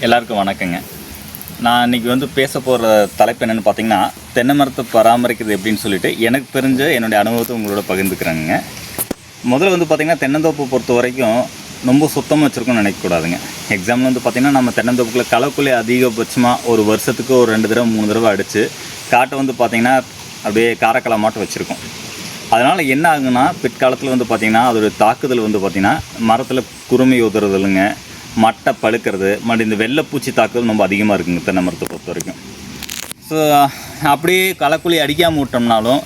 எல்லாருக்கும் வணக்கங்க. நான் இன்றைக்கி பேச போகிற தலைப்பு என்னென்னு பார்த்தீங்கன்னா, தென்னை மரத்தை பராமரிக்கிறது எப்படின்னு சொல்லிட்டு எனக்கு தெரிஞ்ச என்னுடைய அனுபவத்தை உங்களோட பகிர்ந்துக்கிறேங்க. முதல்ல பார்த்திங்கன்னா, தென்னந்தோப்பு பொறுத்த வரைக்கும் ரொம்ப சுத்தமாக வச்சுருக்கோன்னு நினைக்கக்கூடாதுங்க. எக்ஸாம்பிள் பார்த்திங்கன்னா, நம்ம தென்னந்தோப்புக்குள்ளே களைக்குள்ளே அதிகபட்சமாக ஒரு வருஷத்துக்கு ஒரு 2 தடவை 3 தடவை அடித்து காட்டை பார்த்திங்கன்னா அப்படியே காரக்களை மாட்டம் வச்சுருக்கோம். அதனால் என்ன ஆகுன்னா, பிற்காலத்தில் பார்த்திங்கன்னா அதோடய தாக்குதல் பார்த்திங்கன்னா மரத்தில் குருமை உதறதுலுங்க, மட்டை பழுக்கிறது, மறுபடியும் இந்த வெள்ளைப்பூச்சி தாக்குதல் ரொம்ப அதிகமாக இருக்குங்க தென்னை மரத்தை பொறுத்த வரைக்கும். ஸோ அப்படியே களைக்குள்ளி அடிக்காமல் விட்டோம்னாலும்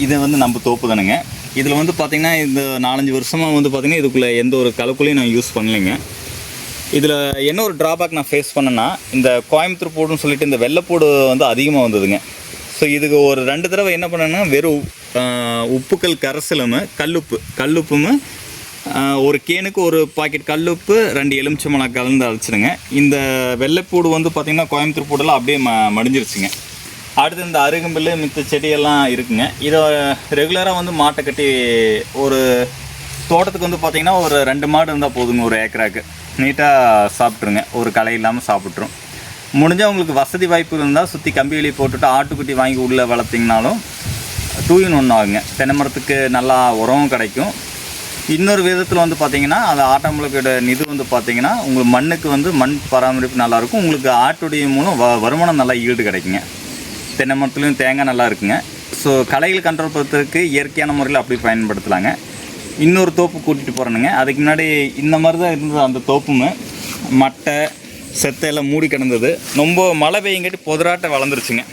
இது நம்ம தோப்பு தானுங்க. இதில் பார்த்திங்கன்னா இந்த 4-5 வருஷமாக பார்த்திங்கன்னா இதுக்குள்ளே எந்த ஒரு களைக்குள்ளியும் நான் யூஸ் பண்ணலைங்க. இதில் என்ன ஒரு ட்ராபேக் நான் ஃபேஸ் பண்ணேன்னா, இந்த கோயம்புத்தூர் பூடுன்னு சொல்லிட்டு இந்த வெள்ளைப்பூடு அதிகமாக வந்ததுங்க. ஸோ இதுக்கு ஒரு 2 தடவை என்ன பண்ணேன்னா, வெறும் உப்புக்கள் கரைசலும் கல்லுப்பும் ஒரு கேனுக்கு ஒரு பாக்கெட் கல்லுப்பு 2 எலுமிச்சம்பழம் கலந்து அரைச்சிடுங்க. இந்த வெள்ளைப்பூடு பார்த்திங்கன்னா கோயம்புத்தூர் பூடெல்லாம் அப்படியே மடிஞ்சிருச்சுங்க. அடுத்து இந்த அருகம்பில் மித்த செடியெல்லாம் இருக்குங்க. இதை ரெகுலராக மாட்டை கட்டி ஒரு தோட்டத்துக்கு பார்த்திங்கன்னா ஒரு 2 மாடு இருந்தால் போதுங்க. ஒரு ஏக்கராக்கு நீட்டாக சாப்பிட்ருங்க, ஒரு களை இல்லாமல் சாப்பிட்ரும். முடிஞ்சால் உங்களுக்கு வசதி வாய்ப்பு இருந்தால் சுற்றி கம்பி வெளியே போட்டுவிட்டு ஆட்டுக்குட்டி வாங்கி உள்ளே வளர்த்திங்கனாலும் 2 in 1 ஆகுங்க. தென்னை மரத்துக்கு நல்லா உரமும் கிடைக்கும். இன்னொரு விதத்தில் பார்த்திங்கன்னா, அது ஆட்டாம்புழுக்கோட இது பார்த்திங்கன்னா உங்களுக்கு மண்ணுக்கு மண் பராமரிப்பு நல்லாயிருக்கும். உங்களுக்கு ஆட்டுடைய மூலம் வருமானம் நல்லா ஈடு கிடைக்குங்க. தென்னை மரத்துலேயும் தேங்காய் நல்லா இருக்குங்க. ஸோ களைகள் கண்ட்ரோல் பண்ணுறதுக்கு இயற்கையான முறையில் அப்படி பயன்படுத்தலாங்க. இன்னொரு தோப்பு கூட்டிகிட்டு போகிறேனுங்க. அதுக்கு முன்னாடி இந்த மாதிரி தான் இருந்தது. அந்த தோப்புமே மட்டை செத்தையெல்லாம் மூடி கிடந்தது. ரொம்ப மழை பெய்யுங்காட்டி பொதுராட்டை வளர்ந்துருச்சுங்க.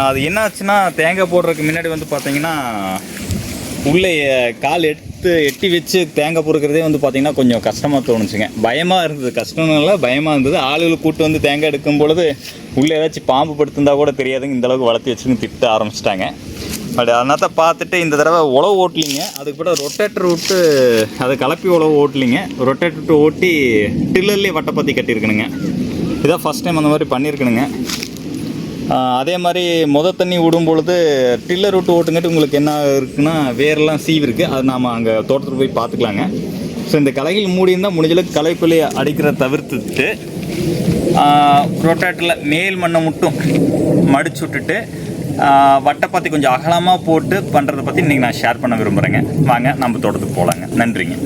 அது என்ன ஆச்சுன்னா, தேங்காய் போடுறதுக்கு முன்னாடி பார்த்திங்கன்னா உள்ளே கால் எட்டி வச்சு தேங்காய் பொறுக்கிறதே பார்த்திங்கன்னா கொஞ்சம் கஷ்டமாக தோணுச்சுங்க. பயமாக இருந்தது, கஷ்டம்னால பயமாக இருந்தது. ஆளுகளை கூப்பிட்டு தேங்காய் எடுக்கும் பொழுது உள்ளே ஏதாச்சும் பாம்பு படுத்திருந்தா கூட தெரியாதுங்க, இந்தளவுக்கு வளர்த்தி வச்சுன்னு திட்ட ஆரம்பிச்சிட்டாங்க. பட் அதனால தான் பார்த்துட்டு இந்த தடவை உழவு ஓட்டலிங்க. அதுக்கு கூட ரொட்டேட்டர் விட்டு அதை கலப்பி உழவு ஓட்டலிங்க. ரொட்டேட்டர் விட்டு ஓட்டி டில்லர்லேயே வட்டைப்பத்தி கட்டியிருக்கணுங்க. இதான் ஃபஸ்ட் டைம் அந்த மாதிரி பண்ணியிருக்கணுங்க. அதே மாதிரி தண்ணி விடும் பொழுது டில்லர் விட்டு ஓட்டுங்காட்டி உங்களுக்கு என்ன இருக்குன்னா, வேரெல்லாம் சீவு இருக்குது. அது நாம் அங்கே தோட்டத்தில் போய் பார்த்துக்கலாங்க. ஸோ இந்த களைகள் மூடி இருந்தால் முடிஞ்சளவுக்கு களைக்குள்ளே அடிக்கிறத தவிர்த்துட்டு ரொட்டேட்டரில் மேல் மண்ணை மட்டும் மடிச்சு விட்டுட்டு வட்டைப்பாத்தி கொஞ்சம் அகலமாக போட்டு பண்ணுறதை பற்றி இன்றைக்கி நான் ஷேர் பண்ண விரும்புகிறேங்க. வாங்க நம்ம தோட்டத்துக்கு போகலாங்க. நன்றிங்க.